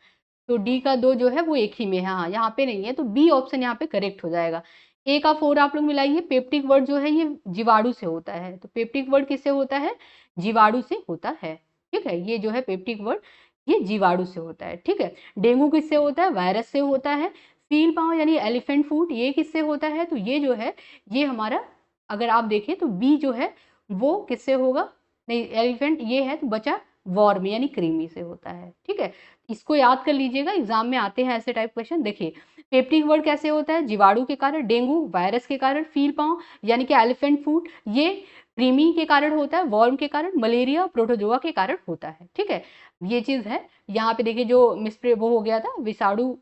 तो डी का 2 जो है वो एक ही में है, हाँ यहाँ पे नहीं है, तो बी ऑप्शन यहाँ पे करेक्ट हो जाएगा। ए का 4 आप लोग मिलाइए, पेप्टिक वर्ड जो है ये जीवाणु से होता है, तो पेप्टिक वर्ड किससे होता है, जीवाणु से होता है। ठीक है, ये जो है पेप्टिक वर्ड ये जीवाणु से होता है। ठीक है, डेंगू किससे होता है, वायरस से होता है। फील पाँव यानी एलिफेंट फूट ये किससे होता है, तो ये जो है ये हमारा, अगर आप देखें तो बी जो है वो किससे होगा, नहीं एलिफेंट ये है, तो बचा वार्म यानी क्रीमी से होता है। ठीक है, इसको याद कर लीजिएगा, एग्जाम में आते हैं ऐसे टाइप क्वेश्चन। देखिए पेप्टिक वर्ड कैसे होता है, जीवाणु के कारण, डेंगू वायरस के कारण, फील पाँव यानी कि एलिफेंट फूट ये क्रीमी के कारण होता है, वर्म के कारण, मलेरिया प्रोटोजोआ के कारण होता है। ठीक है, ये चीज है। यहाँ पे देखिए जो मिसप्रे वो हो गया था, विषाणु की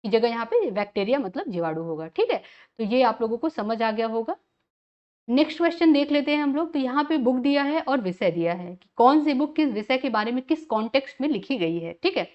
जगह यहाँ पे बैक्टीरिया मतलब जीवाणु होगा। ठीक है, तो ये आप लोगों को समझ आ गया होगा। नेक्स्ट क्वेश्चन देख लेते हैं हम लोग। तो यहाँ पे बुक दिया है और विषय दिया है कि कौन सी बुक किस विषय के बारे में किस कॉन्टेक्स्ट में लिखी गई है। ठीक है,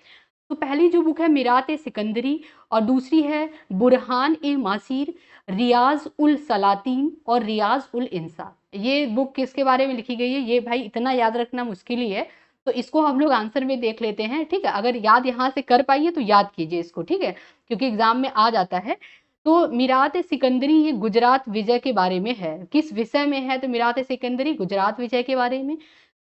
तो पहली जो बुक है मिरात ए सिकंदरी और दूसरी है बुरहान ए मासीर, रियाज उल सलातीन और रियाज उल इंसा। ये बुक किसके बारे में लिखी गई है, ये भाई इतना याद रखना मुश्किल ही है, तो इसको हम लोग आंसर में देख लेते हैं। ठीक है, अगर याद यहाँ से कर पाइए तो याद कीजिए इसको। ठीक है, क्योंकि एग्जाम में आ जाता है। तो मिरात ए सिकंदरी ये गुजरात विजय के बारे में है। किस विषय में है, तो मिरात ए सिकंदरी गुजरात विजय के बारे में।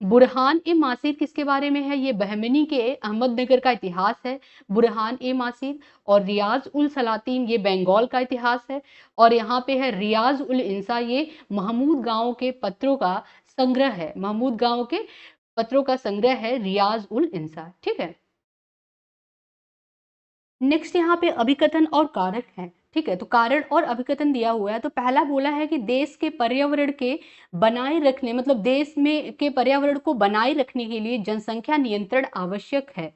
बुरहान ए मासिर किसके बारे में है, ये बहमनी के अहमदनगर का इतिहास है, बुरहान ए मासिर। और रियाज उल सलातीन ये बंगाल का इतिहास है। और यहाँ पे है रियाज उल इंसा, ये महमूद गांव के पत्रों का संग्रह है, महमूद गांव के पत्रों का संग्रह है रियाज उल इंसा। ठीक है, नेक्स्ट यहाँ पे अभिकथन और कारक है। ठीक है, तो कारण और अभिकथन दिया हुआ है। तो पहला बोला है कि देश के पर्यावरण के बनाए रखने मतलब देश में के पर्यावरण को बनाए रखने के लिए जनसंख्या नियंत्रण आवश्यक है।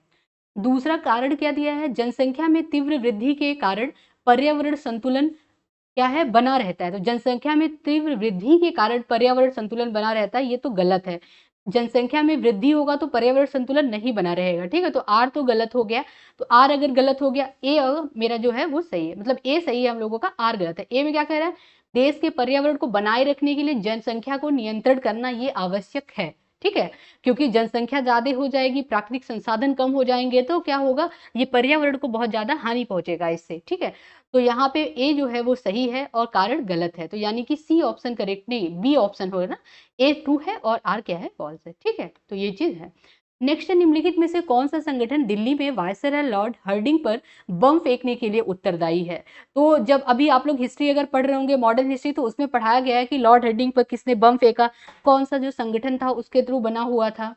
दूसरा कारण क्या दिया है, जनसंख्या में तीव्र वृद्धि के कारण पर्यावरण संतुलन क्या है, बना रहता है। तो जनसंख्या में तीव्र वृद्धि के कारण पर्यावरण संतुलन बना रहता है, ये तो गलत है। जनसंख्या में वृद्धि होगा तो पर्यावरण संतुलन नहीं बना रहेगा। ठीक है, तो आर तो गलत हो गया। तो आर अगर गलत हो गया, ए मेरा जो है वो सही है, मतलब ए सही है हम लोगों का, आर गलत है। ए में क्या कह रहा है, देश के पर्यावरण को बनाए रखने के लिए जनसंख्या को नियंत्रण करना ये आवश्यक है। ठीक है, क्योंकि जनसंख्या ज्यादा हो जाएगी, प्राकृतिक संसाधन कम हो जाएंगे, तो क्या होगा, ये पर्यावरण को बहुत ज्यादा हानि पहुंचेगा इससे। ठीक है, तो यहाँ पे ए जो है वो सही है और कारण गलत है। तो यानी कि सी ऑप्शन करेक्ट नहीं, बी ऑप्शन होगा ना, ए ट्रू है और आर क्या है, फॉल्स है। ठीक है, तो ये चीज है। नेक्स्ट, निम्नलिखित में से कौन सा संगठन दिल्ली में वायसराय लॉर्ड हर्डिंग पर बम फेंकने के लिए उत्तरदायी है। तो जब अभी आप लोग हिस्ट्री अगर पढ़ रहे होंगे, मॉडर्न हिस्ट्री, तो उसमें पढ़ाया गया है कि लॉर्ड हर्डिंग पर किसने बम फेंका, कौन सा जो संगठन था उसके थ्रू बना हुआ था।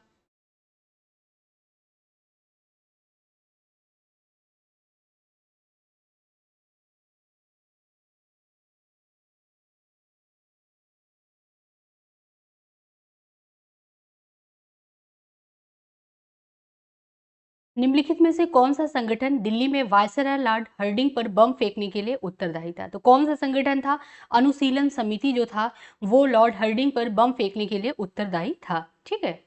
निम्नलिखित में से कौन सा संगठन दिल्ली में वायसराय लॉर्ड हर्डिंग पर बम फेंकने के लिए उत्तरदायी था। तो कौन सा संगठन था, अनुशीलन समिति जो था वो लॉर्ड हर्डिंग पर बम फेंकने के लिए उत्तरदायी था। ठीक है,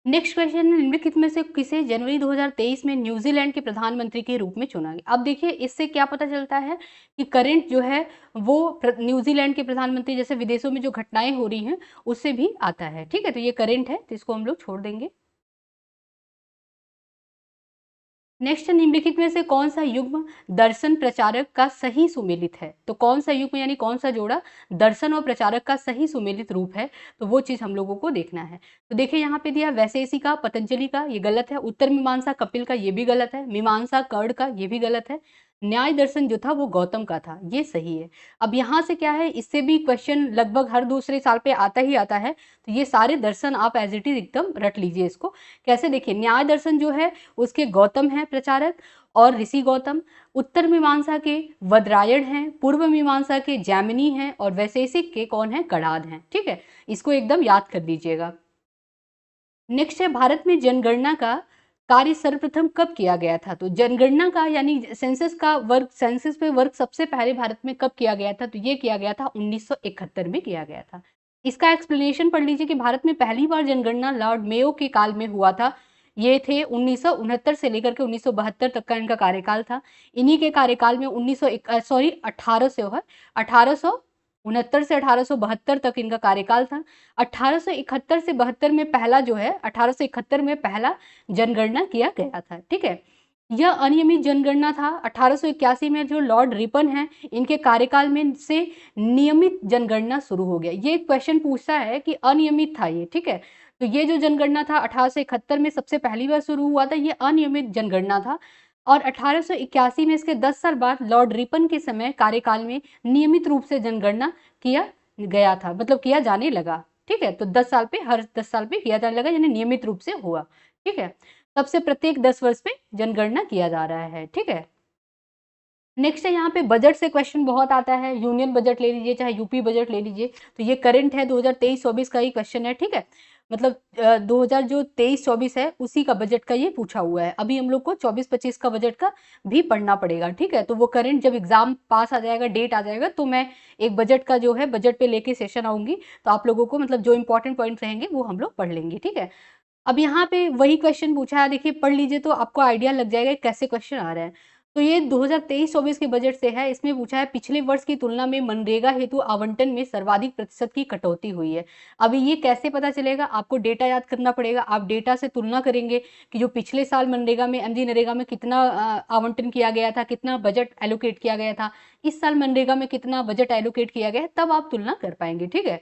नेक्स्ट क्वेश्चन, निम्नलिखित में से किसे जनवरी 2023 में न्यूजीलैंड के प्रधानमंत्री के रूप में चुना गया। अब देखिए इससे क्या पता चलता है कि करंट जो है वो न्यूजीलैंड के प्रधानमंत्री, जैसे विदेशों में जो घटनाएं हो रही हैं उससे भी आता है। ठीक है, तो ये करंट है, तो इसको हम लोग छोड़ देंगे। नेक्स्ट, निम्नलिखित में से कौन सा युग्म दर्शन प्रचारक का सही सुमेलित है। तो कौन सा युग्म यानी कौन सा जोड़ा दर्शन और प्रचारक का सही सुमेलित रूप है, तो वो चीज हम लोगों को देखना है। तो देखिए यहाँ पे दिया वैशेषिक का पतंजलि का, ये गलत है। उत्तर मीमांसा कपिल का, ये भी गलत है। मीमांसा कर्ण का, ये भी गलत है। न्याय दर्शन जो था वो गौतम का था, ये सही है। अब यहाँ से क्या है, इससे भी क्वेश्चन लगभग हर दूसरे साल पे आता ही आता है। तो ये सारे दर्शन आप एज इट इज एकदम रट लीजिए इसको। कैसे, देखिए न्याय दर्शन जो है उसके गौतम है प्रचारक और ऋषि गौतम। उत्तर मीमांसा के वदरायण हैं, पूर्व मीमांसा के जैमिनी हैं और वैशेषिक के कौन है, कणाद हैं। ठीक है, इसको एकदम याद कर लीजिएगा। नेक्स्ट है, भारत में जनगणना का कार्य सर्वप्रथम कब किया गया था। तो जनगणना का यानी सेंसस का वर्क, सेंसस पे वर्क सबसे पहले भारत में कब किया गया था, तो ये किया गया था 1971 में किया गया था। इसका एक्सप्लेनेशन पढ़ लीजिए कि भारत में पहली बार जनगणना लॉर्ड मेयो के काल में हुआ था। ये थे 1969 से लेकर के 1972 तक का इनका कार्यकाल था। इन्हीं के कार्यकाल में 1800 से 1869 से 1872 तक इनका कार्यकाल था। 1871 से 72 में पहला जो है 1871 में पहला जनगणना किया गया था। ठीक है, यह अनियमित जनगणना था। 1881 में जो लॉर्ड रिपन है इनके कार्यकाल में से नियमित जनगणना शुरू हो गया। ये क्वेश्चन पूछता है कि अनियमित था ये। ठीक है, तो ये जो जनगणना था 1871 में सबसे पहली बार शुरू हुआ था, ये अनियमित जनगणना था। और 1881 में इसके 10 साल बाद लॉर्ड रिपन के समय कार्यकाल में नियमित रूप से जनगणना किया गया था, मतलब किया जाने लगा। ठीक है, तो 10 साल पे, हर 10 साल पे किया जाने लगा, यानी नियमित रूप से हुआ, ठीक है। तब से प्रत्येक 10 वर्ष पे जनगणना किया जा रहा है, ठीक है। नेक्स्ट है यहाँ पे बजट से क्वेश्चन बहुत आता है, यूनियन बजट ले लीजिए चाहे यूपी बजट ले लीजिए, तो ये करंट है 2023-24 का ही क्वेश्चन है, ठीक है। मतलब 2000 जो 23-24 है उसी का बजट का ये पूछा हुआ है। अभी हम लोग को 24-25 का बजट का भी पढ़ना पड़ेगा, ठीक है। तो वो करंट जब एग्जाम पास आ जाएगा, डेट आ जाएगा, तो मैं एक बजट का जो है बजट पे लेके सेशन आऊंगी, तो आप लोगों को मतलब जो इंपॉर्टेंट पॉइंट रहेंगे वो हम लोग पढ़ लेंगे, ठीक है। अब यहाँ पे वही क्वेश्चन पूछा है, देखिए पढ़ लीजिए तो आपको आइडिया लग जाएगा कैसे क्वेश्चन आ रहे हैं। तो ये 2023-24 के बजट से है, इसमें पूछा है पिछले वर्ष की तुलना में मनरेगा हेतु आवंटन में सर्वाधिक प्रतिशत की कटौती हुई है। अभी ये कैसे पता चलेगा, आपको डेटा याद करना पड़ेगा, आप डेटा से तुलना करेंगे कि जो पिछले साल मनरेगा में, एमजी नरेगा में कितना आवंटन किया गया था, कितना बजट एलोकेट किया गया था, इस साल मनरेगा में कितना बजट एलोकेट किया गया है, तब आप तुलना कर पाएंगे, ठीक है।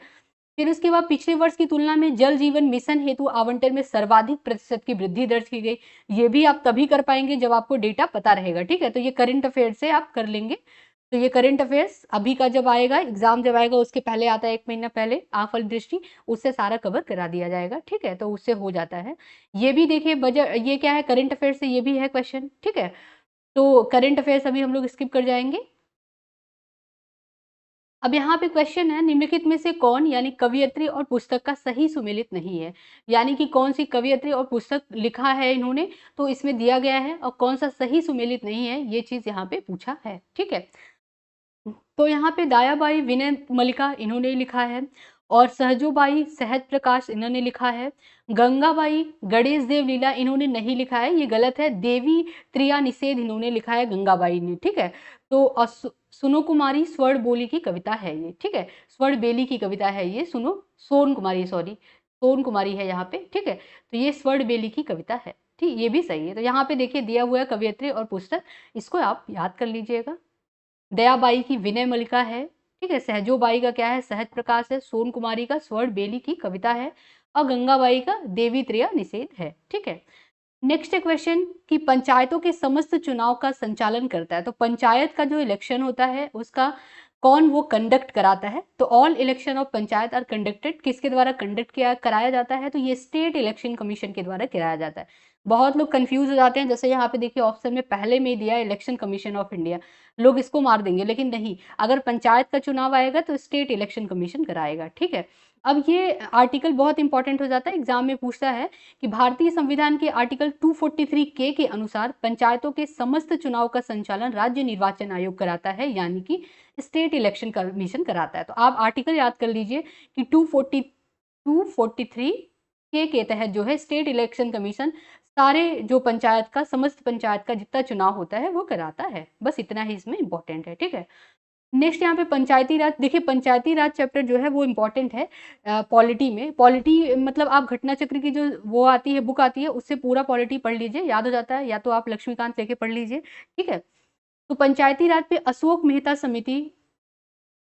फिर उसके बाद पिछले वर्ष की तुलना में जल जीवन मिशन हेतु आवंटन में सर्वाधिक प्रतिशत की वृद्धि दर्ज की गई। ये भी आप तभी कर पाएंगे जब आपको डेटा पता रहेगा, ठीक है। तो ये करंट अफेयर से आप कर लेंगे। तो ये करंट अफेयर्स अभी का जब आएगा, एग्जाम जब आएगा उसके पहले आता है, 1 महीना पहले आफल दृष्टि, उससे सारा कवर करा दिया जाएगा, ठीक है। तो उससे हो जाता है। ये भी देखिए बजट, ये क्या है, करंट अफेयर से ये भी है क्वेश्चन, ठीक है। तो करंट अफेयर्स अभी हम लोग स्किप कर जाएंगे। अब यहाँ पे क्वेश्चन है, निम्नलिखित में से कौन यानी कवियत्री और पुस्तक का सही सुमेलित नहीं है, यानी कि कौन सी कवियत्री और पुस्तक लिखा है इन्होंने, तो इसमें दिया गया है, और कौन सा सही सुमेलित नहीं है, ये चीज यहाँ पे पूछा है, ठीक है। तो यहाँ पे दायाबाई विनय मल्लिका इन्होंने लिखा है, और सहजोबाई सहज प्रकाश इन्होंने लिखा है। गंगाबाई गणेश देव लीला इन्होंने नहीं लिखा है, ये गलत है। देवी त्रिया निषेध इन्होंने लिखा है गंगाबाई ने, ठीक है। तो सुनो कुमारी स्वर्ण बोली की कविता है ये, ठीक है, स्वर्ण बेली की कविता है ये, सुनो सोन कुमारी, सॉरी सोन कुमारी है यहाँ पे, ठीक है। तो ये स्वर्ण बेली की कविता है, ठीक, ये भी सही है। तो यहाँ पे देखिए दिया हुआ है कवियत्री और पुस्तक, इसको आप याद कर लीजिएगा। दयाबाई की विनय मल्लिका है, ठीक है। सहजोबाई का क्या है, सहज प्रकाश है। सोन कुमारी का स्वर्ण बेली की कविता है, और गंगाबाई का देवी त्रिया निषेध है, ठीक है। नेक्स्ट क्वेश्चन कि पंचायतों के समस्त चुनाव का संचालन करता है, तो पंचायत का जो इलेक्शन होता है उसका कौन वो कंडक्ट कराता है, तो all election of panchayat are conducted, किसके द्वारा कंडक्ट किया कराया जाता है, तो ये स्टेट इलेक्शन कमीशन के द्वारा कराया जाता है। बहुत लोग कंफ्यूज हो जाते हैं, जैसे यहाँ पे देखिए ऑप्शन में पहले में दिया इलेक्शन कमीशन ऑफ इंडिया, लोग इसको मार देंगे, लेकिन नहीं, अगर पंचायत का चुनाव आएगा तो स्टेट इलेक्शन कमीशन कराएगा, ठीक है। अब ये आर्टिकल बहुत इंपॉर्टेंट हो जाता है, एग्जाम में पूछता है कि भारतीय संविधान के आर्टिकल 243 के अनुसार पंचायतों के समस्त चुनाव का संचालन राज्य निर्वाचन आयोग कराता है, यानी कि स्टेट इलेक्शन कमीशन कराता है। तो आप आर्टिकल याद कर लीजिए कि 243 के तहत जो है स्टेट इलेक्शन कमीशन सारे जो पंचायत का, समस्त पंचायत का जितना चुनाव होता है वो कराता है, बस इतना ही इसमें इंपॉर्टेंट है, ठीक है। नेक्स्ट यहाँ पे पंचायती राज, देखिए पंचायती राज चैप्टर जो है वो इम्पोर्टेंट है पॉलिटी में। पॉलिटी मतलब आप घटना चक्र की जो वो आती है, बुक आती है, उससे पूरा पॉलिटी पढ़ लीजिए, याद हो जाता है, या तो आप लक्ष्मीकांत लेके पढ़ लीजिए, ठीक है। तो पंचायती राज पे अशोक मेहता समिति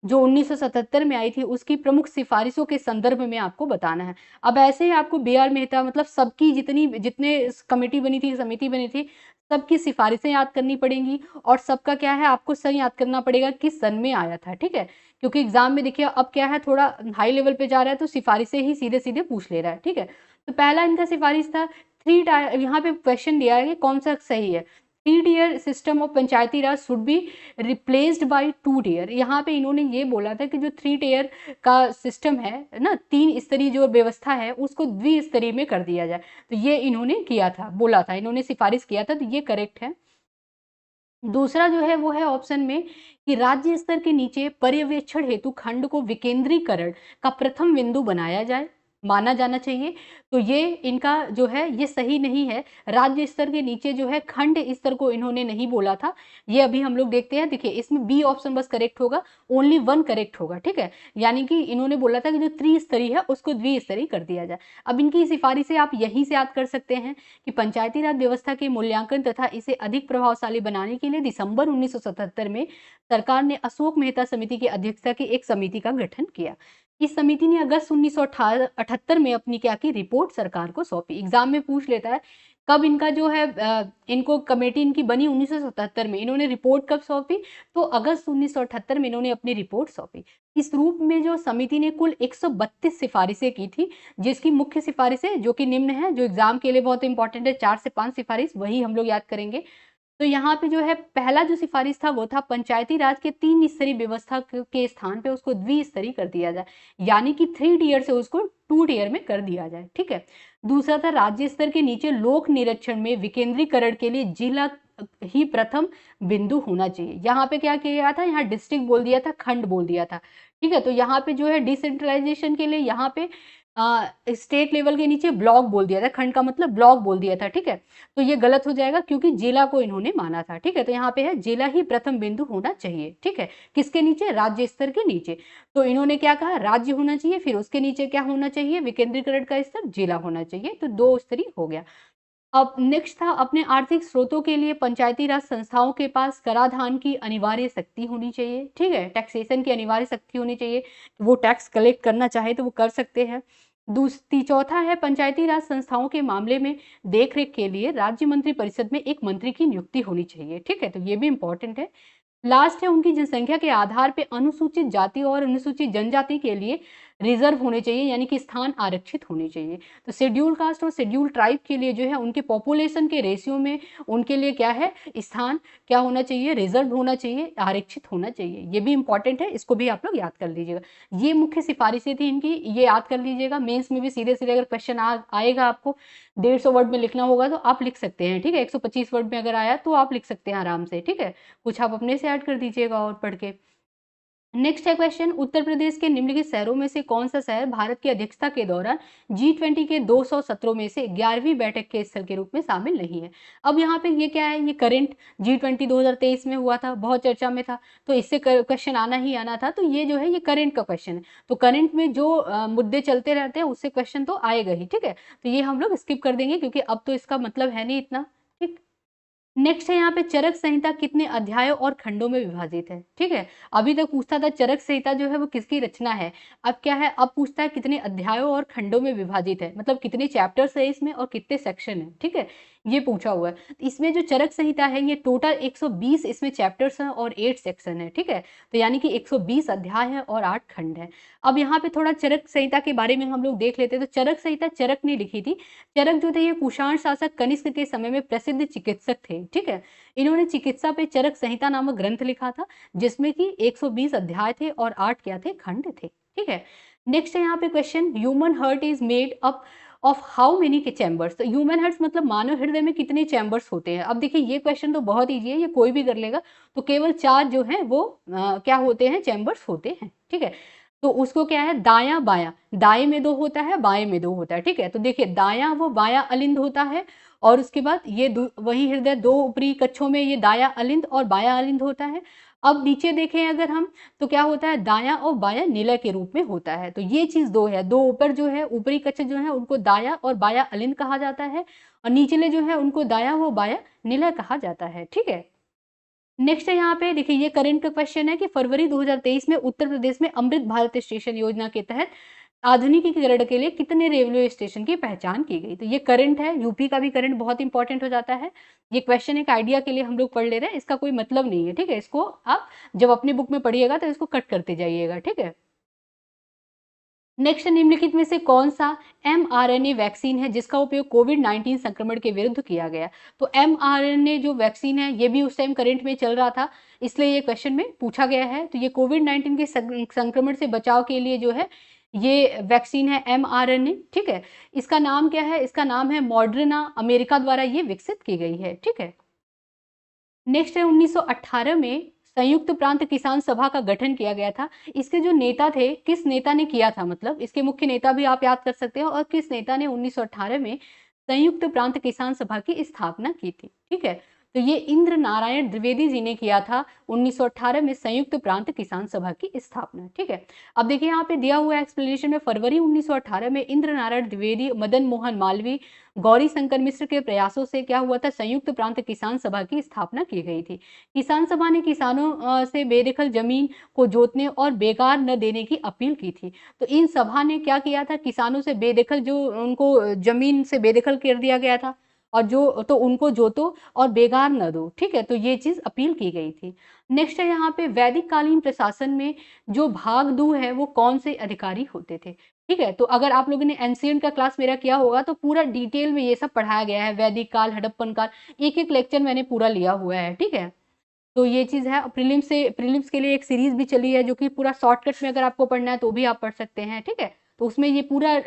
जो 1977 में आई थी उसकी प्रमुख सिफारिशों के संदर्भ में आपको बताना है। अब ऐसे ही आपको बी आर मेहता, मतलब सबकी जितने कमेटी बनी थी, समिति बनी थी, सबकी सिफारिशें याद करनी पड़ेंगी, और सबका क्या है आपको सही याद करना पड़ेगा किस सन में आया था, ठीक है। क्योंकि एग्जाम में देखिए अब क्या है, थोड़ा हाई लेवल पे जा रहा है तो सिफारिशें ही सीधे सीधे पूछ ले रहा है, ठीक है। तो पहला इनका सिफारिश था 3 टायर, यहाँ पे क्वेश्चन दिया है कि कौन सा सही है। 3 tier system of Panchayati Raj should be replaced by 2 tier. यहाँ पे इन्होंने ये बोला था कि जो 3 टियर का सिस्टम है ना, 3 स्तरीय जो व्यवस्था है उसको द्विस्तरीय में कर दिया जाए। तो ये इन्होंने किया था, बोला था, इन्होंने सिफारिश किया था, तो ये करेक्ट है। दूसरा जो है वो है ऑप्शन में कि राज्य स्तर के नीचे पर्यवेक्षण हेतु खंड को विकेंद्रीकरण का प्रथम बिंदु बनाया जाए, माना जाना चाहिए। तो ये इनका जो है ये सही नहीं है, राज्य स्तर के नीचे जो है खंड स्तर को इन्होंने नहीं बोला था। ये अभी हम लोग देखते हैं, देखिए इसमें बी ऑप्शन बस करेक्ट होगा, ओनली 1 करेक्ट होगा, ठीक है। यानी कि इन्होंने बोला था कि जो त्रिस्तरीय है उसको द्विस्तरीय कर दिया जाए। अब इनकी सिफारिशें आप यहीं से याद कर सकते हैं कि पंचायती राज व्यवस्था के मूल्यांकन तथा इसे अधिक प्रभावशाली बनाने के लिए दिसंबर 1977 में सरकार ने अशोक मेहता समिति की अध्यक्षता की एक समिति का गठन किया। इस समिति ने अगस्त 1978 में अपनी क्या की रिपोर्ट सरकार को सौंपी। एग्जाम में पूछ लेता है कब इनका जो है इनको कमेटी इनकी बनी 1977 में। इन्होंने रिपोर्ट कब सौंपी? तो अगस्त 1978 में इन्होंने अपनी रिपोर्ट सौंपी। इस रूप में जो समिति ने कुल 132 सिफारिशें की थी, जिसकी मुख्य सिफारिशें जो कि निम्न है, जो एग्जाम के लिए बहुत इंपॉर्टेंट है, 4 से 5 सिफारिश वही हम लोग याद करेंगे। तो यहाँ पे जो है पहला जो सिफारिश था वो था पंचायती राज के 3 स्तरीय व्यवस्था के स्थान पे उसको द्विस्तरीय कर दिया जाए, यानी कि 3 टियर से उसको 2 टियर में कर दिया जाए, ठीक है। दूसरा था राज्य स्तर के नीचे लोक निरीक्षण में विकेंद्रीकरण के लिए जिला ही प्रथम बिंदु होना चाहिए। यहाँ पे क्या किया गया था, यहाँ डिस्ट्रिक्ट बोल दिया था, खंड बोल दिया था, ठीक है। तो यहाँ पे जो है डिसेंट्रलाइजेशन के लिए यहाँ पे स्टेट लेवल के नीचे ब्लॉक बोल दिया था, खंड का मतलब ब्लॉक बोल दिया था, ठीक है। तो ये गलत हो जाएगा क्योंकि जिला को इन्होंने माना था, ठीक है। तो यहाँ पे है जिला ही प्रथम बिंदु होना चाहिए, ठीक है। किसके नीचे? राज्य स्तर के नीचे। तो इन्होंने क्या कहा, राज्य होना चाहिए, फिर उसके नीचे क्या होना चाहिए, विकेंद्रीकरण का स्तर जिला होना चाहिए। तो 2 स्तरीय हो गया। अब नेक्स्ट था अपने आर्थिक स्रोतों के लिए पंचायती राज संस्थाओं के पास कराधान की अनिवार्य शक्ति होनी चाहिए, ठीक है। टैक्सेशन की अनिवार्य शक्ति होनी चाहिए, वो टैक्स कलेक्ट करना चाहे तो वो कर सकते हैं। चौथा है पंचायती राज संस्थाओं के मामले में देखरेख के लिए राज्य मंत्री परिषद में एक मंत्री की नियुक्ति होनी चाहिए, ठीक है। तो ये भी इंपॉर्टेंट है। लास्ट है उनकी जनसंख्या के आधार पे अनुसूचित जाति और अनुसूचित जनजाति के लिए रिजर्व होने चाहिए, यानी कि स्थान आरक्षित होने चाहिए। तो शेड्यूल कास्ट और शेड्यूल ट्राइब के लिए जो है उनके पॉपुलेशन के रेशियो में उनके लिए क्या है, स्थान क्या होना चाहिए, रिजर्व होना चाहिए, आरक्षित होना चाहिए। ये भी इंपॉर्टेंट है, इसको भी आप लोग याद कर लीजिएगा। ये मुख्य सिफारिशें थी इनकी, ये याद कर लीजिएगा। मेंस में भी सीधे सीधे अगर क्वेश्चन आएगा, आपको 150 वर्ड में लिखना होगा तो आप लिख सकते हैं, ठीक है। 125 वर्ड में अगर आया तो आप लिख सकते हैं आराम से, ठीक है। कुछ आप अपने से ऐड कर दीजिएगा और पढ़ के। नेक्स्ट है क्वेश्चन, उत्तर प्रदेश के निम्नलिखित शहरों में से कौन सा शहर भारत की अध्यक्षता के दौरान G20 के 200 सत्रों में से 11वीं बैठक के स्थल के रूप में शामिल नहीं है? अब यहाँ पे ये क्या है, ये करंट G20 2023 में हुआ था, बहुत चर्चा में था, तो इससे क्वेश्चन आना ही आना था। तो ये जो है ये करंट का क्वेश्चन है। तो करंट में जो मुद्दे चलते रहते हैं उससे क्वेश्चन तो आएगा ही, ठीक है। तो ये हम लोग स्किप कर देंगे क्योंकि अब तो इसका मतलब है नहीं इतना, ठीक। नेक्स्ट है यहाँ पे चरक संहिता कितने अध्यायों और खंडों में विभाजित है, ठीक है। अभी तक पूछता था चरक संहिता जो है वो किसकी रचना है, अब क्या है, अब पूछता है कितने अध्यायों और खंडों में विभाजित है, मतलब कितने चैप्टर्स है इसमें और कितने सेक्शन है, ठीक है। ये पूछा हुआ है। इसमें जो चरक संहिता है ये टोटल 120 इसमें चैप्टर्स हैं और 8 सेक्शन है, ठीक है। तो यानी कि 120 अध्याय है और 8 खंड है। अब यहाँ पे थोड़ा चरक संहिता के बारे में हम लोग देख लेते हैं। तो चरक संहिता चरक ने लिखी थी। चरक जो थे ये कुषाण शासक कनिष्क के समय में प्रसिद्ध चिकित्सक थे, ठीक है। इन्होंने चिकित्सा पे चरक संहिता नामक ग्रंथ लिखा था, जिसमें कि 120 अध्याय थे और 8 क्या थे, खंड थे, ठीक है। नेक्स्ट है यहाँ पे question, human heart is made up of how many के चैम्बर्स। तो ह्यूमन हार्ट मतलब मानव हृदय में कितने चैम्बर्स होते हैं। अब देखिए ये क्वेश्चन तो बहुत ईजी है, ये कोई भी कर लेगा। तो केवल 4 जो है वो क्या होते हैं, चैम्बर्स होते हैं, ठीक है। तो उसको क्या है, दाया बाया, दाएं में 2 होता है, बाएं में 2 होता है, ठीक है। तो देखिए दाया वो बाया अलिंद होता है, और उसके बाद ये वही हृदय 2 ऊपरी कक्षों में ये दाया अलिंद और बाया अलिंद होता है। अब नीचे देखें अगर हम, तो क्या होता है, दाया और बाया निलय के रूप में होता है। तो ये चीज 2 है, 2 ऊपर जो है ऊपरी कक्ष जो है उनको दाया और बाया अलिंद कहा जाता है, और निचले जो है उनको दाया वो बाया निलय कहा जाता है, ठीक है। नेक्स्ट है यहाँ पे देखिए, ये करंट का क्वेश्चन है कि फरवरी 2023 में उत्तर प्रदेश में अमृत भारत स्टेशन योजना के तहत आधुनिकीकरण के लिए कितने रेलवे स्टेशन की पहचान की गई। तो ये करंट है, यूपी का भी करंट बहुत इंपॉर्टेंट हो जाता है। ये क्वेश्चन एक आइडिया के लिए हम लोग पढ़ ले रहे हैं, इसका कोई मतलब नहीं है, ठीक है। इसको आप जब अपनी बुक में पढ़िएगा तो इसको कट करते जाइएगा, ठीक है। नेक्स्ट, निम्नलिखित में से कौन सा mRNA वैक्सीन है जिसका उपयोग कोविड-19 संक्रमण के विरुद्ध किया गया। तो mRNA जो वैक्सीन है ये भी उस टाइम करंट में चल रहा था, इसलिए ये क्वेश्चन में पूछा गया है। तो ये कोविड-19 के संक्रमण से बचाव के लिए जो है ये वैक्सीन है mRNA, ठीक है। इसका नाम क्या है, इसका नाम है मॉडर्ना, अमेरिका द्वारा ये विकसित की गई है, ठीक है। नेक्स्ट है 1918 में संयुक्त प्रांत किसान सभा का गठन किया गया था। इसके जो नेता थे, किस नेता ने किया था, मतलब इसके मुख्य नेता भी आप याद कर सकते हो, और किस नेता ने 1918 में संयुक्त प्रांत किसान सभा की स्थापना की थी, ठीक है। तो ये इंद्र नारायण द्विवेदी जी ने किया था 1918 में संयुक्त प्रांत किसान सभा की स्थापना, ठीक है। अब देखिए यहाँ पे दिया हुआ एक्सप्लेनेशन में फरवरी 1918 में इंद्र नारायण द्विवेदी, मदन मोहन मालवीय, गौरी शंकर मिश्र के प्रयासों से क्या हुआ था, संयुक्त प्रांत किसान सभा की स्थापना की गई थी। किसान सभा ने किसानों से बेदखल जमीन को जोतने और बेकार न देने की अपील की थी। तो इन सभा ने क्या किया था, किसानों से बेदखल, जो उनको जमीन से बेदखल कर दिया गया था, और जो तो उनको जोतो और बेगार न दो, ठीक है, तो ये चीज अपील की गई थी। नेक्स्ट है यहाँ पे वैदिक कालीन प्रशासन में जो भागदू है वो कौन से अधिकारी होते थे, ठीक है। तो अगर आप लोगों ने एंशिएंट का क्लास मेरा किया होगा तो पूरा डिटेल में ये सब पढ़ाया गया है, वैदिक काल, हड़प्पन काल, एक एक लेक्चर मैंने पूरा लिया हुआ है, ठीक है। तो ये चीज है। प्रीलिम्स के लिए एक सीरीज भी चली है जो कि पूरा शॉर्टकट में अगर आपको पढ़ना है तो भी आप पढ़ सकते हैं, ठीक है। तो उसमें ये पूरा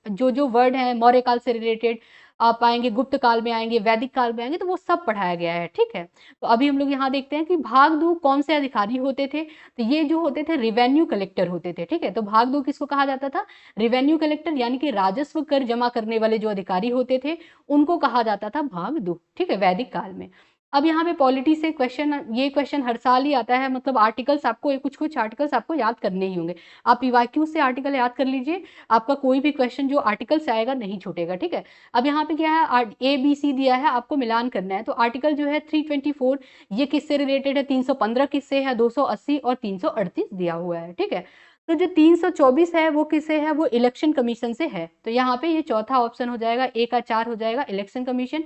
जो जो वर्ड है मौर्य काल से रिलेटेड आप आएंगे, गुप्त काल में आएंगे, वैदिक काल में आएंगे, तो वो सब पढ़ाया गया है, ठीक है। तो अभी हम लोग यहाँ देखते हैं कि भागदू कौन से अधिकारी होते थे, तो ये जो होते थे रिवेन्यू कलेक्टर होते थे, ठीक है। तो भागदू किसको कहा जाता था, रिवेन्यू कलेक्टर, यानी कि राजस्व कर जमा करने वाले जो अधिकारी होते थे उनको कहा जाता था भागदू, ठीक है, वैदिक काल में। अब यहाँ पे पॉलिटी से क्वेश्चन, ये क्वेश्चन हर साल ही आता है, मतलब आर्टिकल्स आपको कुछ कुछ आर्टिकल्स आपको याद करने ही होंगे। आप पीवाईक्यू से आर्टिकल याद कर लीजिए, आपका कोई भी क्वेश्चन जो आर्टिकल से आएगा नहीं छूटेगा, ठीक है। अब यहाँ पे क्या है, ABC दिया है, आपको मिलान करना है। तो आर्टिकल जो है 324 ये किससे रिलेटेड है, 315 किससे है, 280 और 338 दिया हुआ है, ठीक है। तो जो 324 है वो किससे है, वो इलेक्शन कमीशन से है। तो यहाँ पे ये चौथा ऑप्शन हो जाएगा, A का 4 हो जाएगा इलेक्शन कमीशन।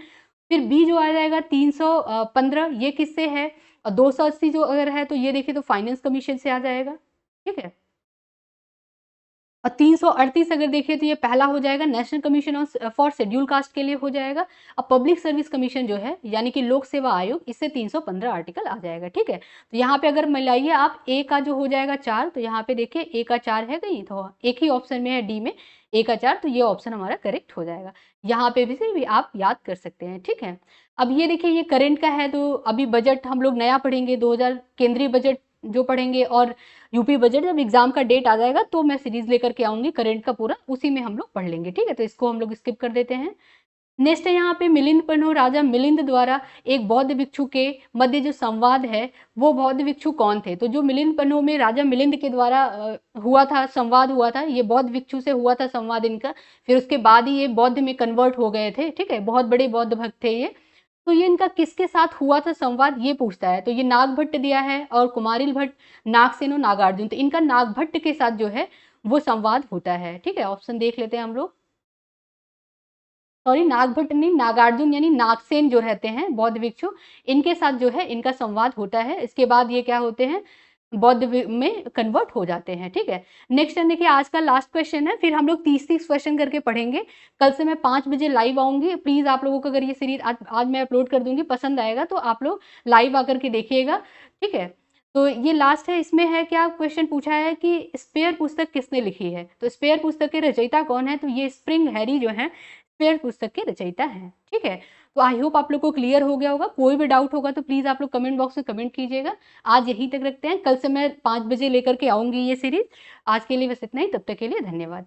फिर बी जो आ जाएगा 315 ये किससे है, और 280 जो अगर है तो ये देखिए तो फाइनेंस कमीशन से आ जाएगा, ठीक है। और 338 अगर देखिए तो ये पहला हो जाएगा national commission for schedule caste के लिए हो जाएगा। अब पब्लिक सर्विस कमीशन जो है यानी कि लोक सेवा आयोग, इससे 315 आर्टिकल आ जाएगा, ठीक है। तो यहाँ पे अगर मिलाइए आप, ए का जो हो जाएगा 4, तो यहाँ पे देखिए ए का 4 है कहीं, तो एक ही ऑप्शन में है डी में ए का 4, तो ये ऑप्शन हमारा करेक्ट हो जाएगा। यहाँ पे भी आप याद कर सकते हैं, ठीक है। अब ये देखिए ये करंट का है, तो अभी बजट हम लोग नया पढ़ेंगे, 2000 केंद्रीय बजट जो पढ़ेंगे, और यूपी बजट जब एग्जाम का डेट आ जाएगा तो मैं सीरीज लेकर के आऊंगी करंट का पूरा, उसी में हम लोग पढ़ लेंगे, ठीक है। तो इसको हम लोग स्किप कर देते हैं। नेक्स्ट है यहाँ पे मिलिंद पन्हो, राजा मिलिंद द्वारा एक बौद्ध भिक्षु के मध्य जो संवाद है वो बौद्ध भिक्षु कौन थे। तो जो मिलिंद पन्हो में राजा मिलिंद के द्वारा हुआ था, संवाद हुआ था, ये बौद्ध भिक्षु से हुआ था संवाद इनका। फिर उसके बाद ही ये बौद्ध में कन्वर्ट हो गए थे, ठीक है, बहुत बड़े बौद्ध भक्त थे ये। तो ये इनका किसके साथ हुआ था संवाद, ये पूछता है। तो ये नागभट्ट दिया है और कुमारिल भट्ट, नागसेन और नागार्जुन, तो इनका नागभट्ट के साथ जो है वो संवाद होता है, ठीक है। ऑप्शन देख लेते हैं हम लोग, सॉरी नागभट्ट नहीं, नागार्जुन यानी नागसेन जो रहते हैं बौद्ध भिक्षु, इनके साथ जो है इनका संवाद होता है। इसके बाद ये क्या होते हैं, बौद्ध में कन्वर्ट हो जाते हैं, ठीक है। नेक्स्ट है देखिए आज का लास्ट क्वेश्चन है, फिर हम लोग 30-30 क्वेश्चन करके पढ़ेंगे। कल से मैं 5 बजे लाइव आऊंगी। प्लीज आप लोगों को अगर ये सीरीज आज मैं अपलोड कर दूंगी, पसंद आएगा तो आप लोग लाइव आकर के देखिएगा, ठीक है। तो ये लास्ट है, इसमें है क्या क्वेश्चन पूछा है कि स्पेयर पुस्तक किसने लिखी है। तो स्पेयर पुस्तक के रचयिता कौन है, तो ये स्प्रिंग हैरी जो है स्पेयर पुस्तक के रचयिता हैं, ठीक है। तो आई होप आप लोग को क्लियर हो गया होगा। कोई भी डाउट होगा तो प्लीज आप लोग कमेंट बॉक्स में कमेंट कीजिएगा। आज यहीं तक रखते हैं, कल से मैं 5 बजे लेकर के आऊंगी ये सीरीज। आज के लिए बस इतना ही, तब तक के लिए धन्यवाद।